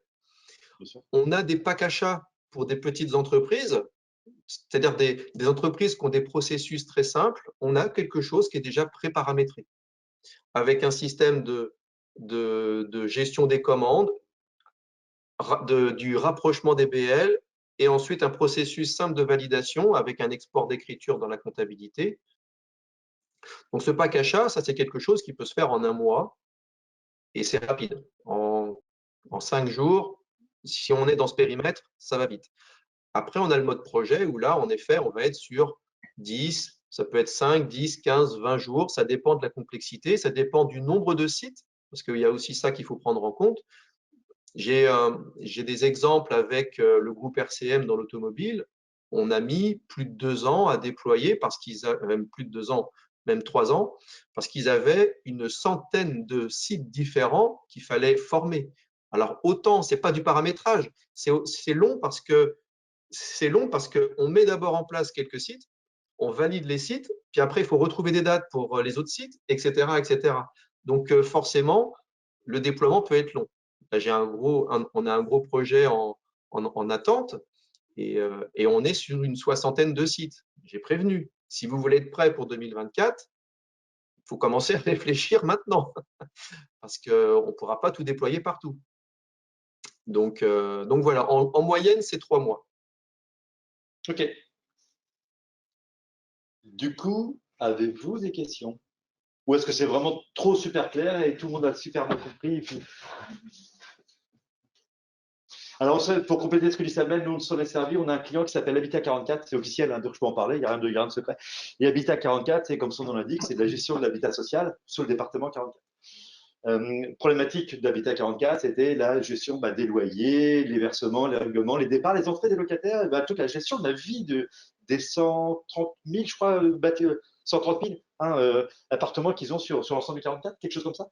On a des packs achats pour des petites entreprises, c'est-à-dire des entreprises qui ont des processus très simples. On a quelque chose qui est déjà pré-paramétré, avec un système de gestion des commandes, du rapprochement des BL, et ensuite un processus simple de validation avec un export d'écriture dans la comptabilité. Donc, ce pack achat, ça, c'est quelque chose qui peut se faire en 1 mois et c'est rapide. En 5 jours, si on est dans ce périmètre, ça va vite. Après, on a le mode projet où là, en effet, on va être sur 10, ça peut être 5, 10, 15, 20 jours. Ça dépend de la complexité, ça dépend du nombre de sites, parce qu'il y a aussi ça qu'il faut prendre en compte. J'ai des exemples avec le groupe RCM dans l'automobile. On a mis plus de 2 ans à déployer, parce qu'ils avaient même plus de 2 ans, même 3 ans, parce qu'ils avaient une centaine de sites différents qu'il fallait former. Alors, autant, ce n'est pas du paramétrage, c'est long parce qu'on met d'abord en place quelques sites, on valide les sites, puis après, il faut retrouver des dates pour les autres sites, etc. etc. Donc, forcément, le déploiement peut être long. Là, on a un gros projet en attente et on est sur une 60aine de sites. J'ai prévenu, si vous voulez être prêt pour 2024, il faut commencer à réfléchir maintenant parce qu'on ne pourra pas tout déployer partout. Donc voilà, en moyenne, c'est 3 mois. Ok. Du coup, avez-vous des questions? Ou est-ce que c'est vraiment trop super clair et tout le monde a super bien compris? Alors, pour compléter ce que dit Samuel, nous, on s'en est servi. On a un client qui s'appelle Habitat 44. C'est officiel, hein, donc je peux en parler. Il n'y a rien de secret. Et Habitat 44, c'est comme son nom l'indique, c'est de la gestion de l'habitat social sur le département 44. Problématique d'Habitat 44, c'était la gestion des loyers, les versements, les règlements, les départs, les entrées des locataires, et toute la gestion de la vie des 130 000, je crois, 130 000 appartements qu'ils ont sur l'ensemble du 44, quelque chose comme ça.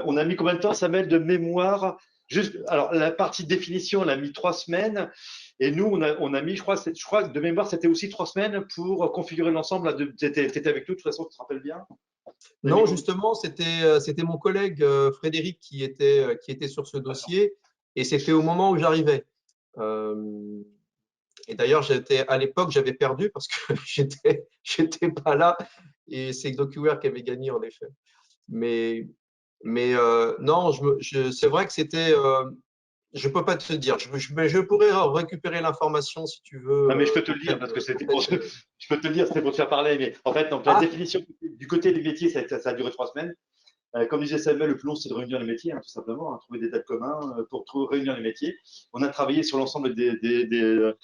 On a mis combien de temps, Samuel, de mémoire? Juste, alors, la partie définition, on a mis 3 semaines. Et nous, on a mis, je crois, de mémoire, c'était aussi 3 semaines pour configurer l'ensemble. Tu étais avec nous, de toute façon, tu te rappelles bien? Non, justement, c'était mon collègue Frédéric qui était sur ce dossier et c'était au moment où j'arrivais. Et d'ailleurs, à l'époque, j'avais perdu parce que j'étais pas là et c'est DocuWare qui avait gagné en effet. Mais non, c'est vrai que c'était. Je peux pas te dire. Mais je pourrais récupérer l'information si tu veux Non, mais je peux te le auprès dire parce que c'était auprès pour, de- je peux te le dire, c'était pour te faire parler. Mais en fait, donc la Ah, définition du côté des métiers, ça a duré 3 semaines. Comme disait Samuel, le plus long, c'est de réunir les métiers, hein, tout simplement, hein, trouver des dates communs pour réunir les métiers. On a travaillé sur l'ensemble des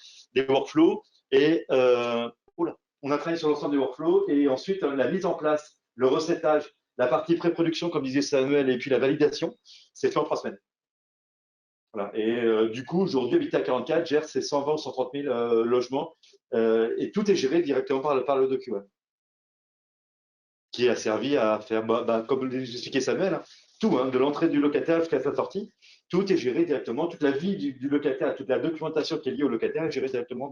workflows et oula, on a travaillé sur l'ensemble des workflows et ensuite la mise en place, le recettage, la partie pré-production, comme disait Samuel, et puis la validation, c'est fait en 3 semaines. Voilà. Et du coup, aujourd'hui, Habitat 44 gère ses 120 ou 130 000 logements et tout est géré directement par le DocuWare, qui a servi à faire, comme l'expliquait Samuel, hein, tout, hein, de l'entrée du locataire jusqu'à sa sortie, tout est géré directement, toute la vie du locataire, toute la documentation qui est liée au locataire est gérée directement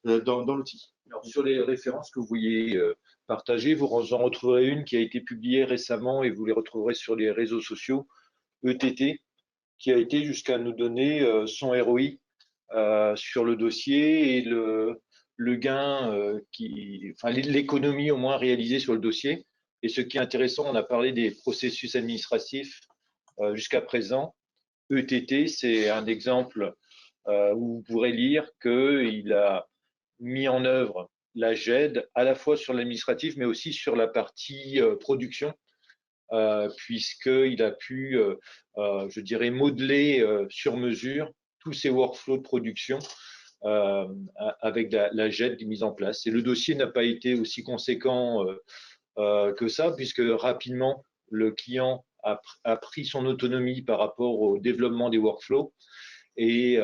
dans l'outil. Alors, sur les références que vous vouliez partager, vous en retrouverez une qui a été publiée récemment et vous les retrouverez sur les réseaux sociaux, ETT, qui a été jusqu'à nous donner son ROI sur le dossier et le gain, enfin l'économie au moins réalisée sur le dossier. Et ce qui est intéressant, on a parlé des processus administratifs jusqu'à présent. ETT, c'est un exemple où vous pourrez lire qu'il a mis en œuvre la GED à la fois sur l'administratif, mais aussi sur la partie production, puisqu'il a pu, je dirais, modeler sur mesure tous ces workflows de production euh, avec la GED mise en place. Et le dossier n'a pas été aussi conséquent que ça, puisque rapidement, le client a pris son autonomie par rapport au développement des workflows. Et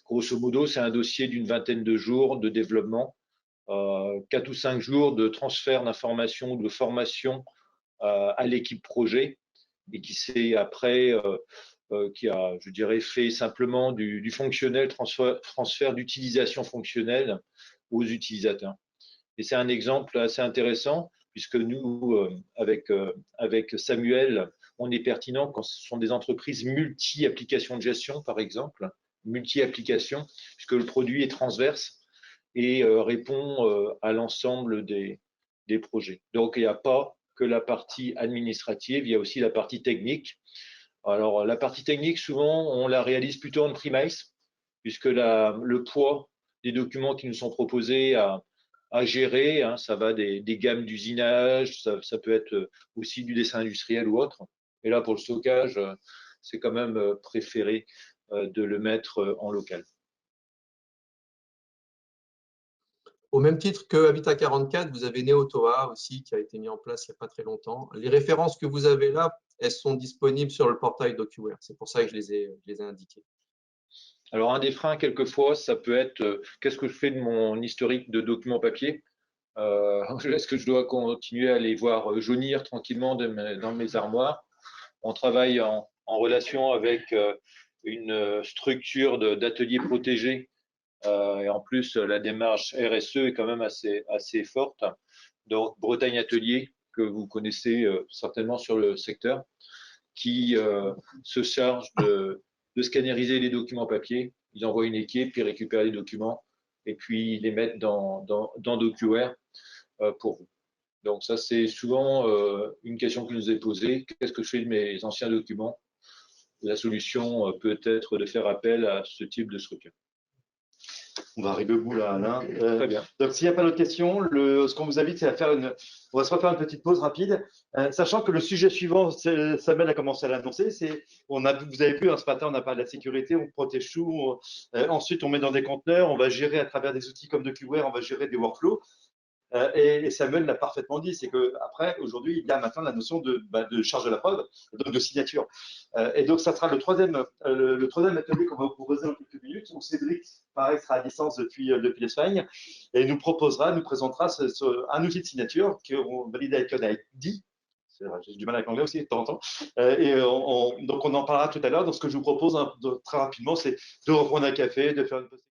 grosso modo, c'est un dossier d'une vingtaine de jours de développement, 4 ou 5 jours de transfert d'informations, de formation à l'équipe projet, et qui s'est après, qui a, je dirais, fait simplement du fonctionnel, transfert d'utilisation fonctionnelle aux utilisateurs. Et c'est un exemple assez intéressant, puisque nous, avec Samuel, on est pertinent quand ce sont des entreprises multi-applications de gestion, par exemple, multi-applications, puisque le produit est transverse et répond à l'ensemble des projets. Donc, il n'y a pas que la partie administrative, il y a aussi la partie technique. Alors, la partie technique, souvent, on la réalise plutôt en premise, puisque le poids des documents qui nous sont proposés à gérer, hein, ça va des gammes d'usinage, ça peut être aussi du dessin industriel ou autre. Et là, pour le stockage, c'est quand même préféré de le mettre en local. au même titre que Habitat 44, vous avez Neotoa aussi qui a été mis en place il n'y a pas très longtemps. Les références que vous avez là, elles sont disponibles sur le portail DocuWare. C'est pour ça que je les ai indiquées. Alors, un des freins, quelquefois, ça peut être qu'est-ce que je fais de mon historique de documents papier? Est-ce que je dois continuer à les voir jaunir tranquillement dans mes armoires? On travaille en relation avec une structure d'ateliers protégés. Et en plus, la démarche RSE est quand même assez forte. Donc, Bretagne Atelier, que vous connaissez certainement sur le secteur, qui se charge de scanneriser les documents papier. Ils envoient une équipe, ils récupèrent les documents et puis ils les mettent dans DocuWare pour vous. Donc ça, c'est souvent une question qui nous est posée. Qu'est-ce que je fais de mes anciens documents? La solution peut être de faire appel à ce type de structure. On va arriver au bout là, Alain. Très bien. Donc, s'il n'y a pas d'autres questions, ce qu'on vous invite, c'est à faire on va se refaire une petite pause rapide, sachant que le sujet suivant, Samuel a commencé à l'annoncer, vous avez vu, hein, ce matin, on a parlé de la sécurité, on protège tout. Ensuite, on met dans des conteneurs, on va gérer à travers des outils comme DocuWare, on va gérer des workflows. Et Samuel l'a parfaitement dit, c'est qu'après, aujourd'hui, il y a maintenant la notion de charge de la preuve, donc de signature. Et donc, ça sera le troisième atelier qu'on va vous proposer dans quelques minutes, où Cédric, pareil, sera à distance depuis l'Espagne, et nous présentera un outil de signature qu'on valide avec un ID. J'ai du mal avec l'anglais aussi de temps en temps. Donc, on en parlera tout à l'heure. Donc, ce que je vous propose très rapidement, c'est de reprendre un café, de faire une pause.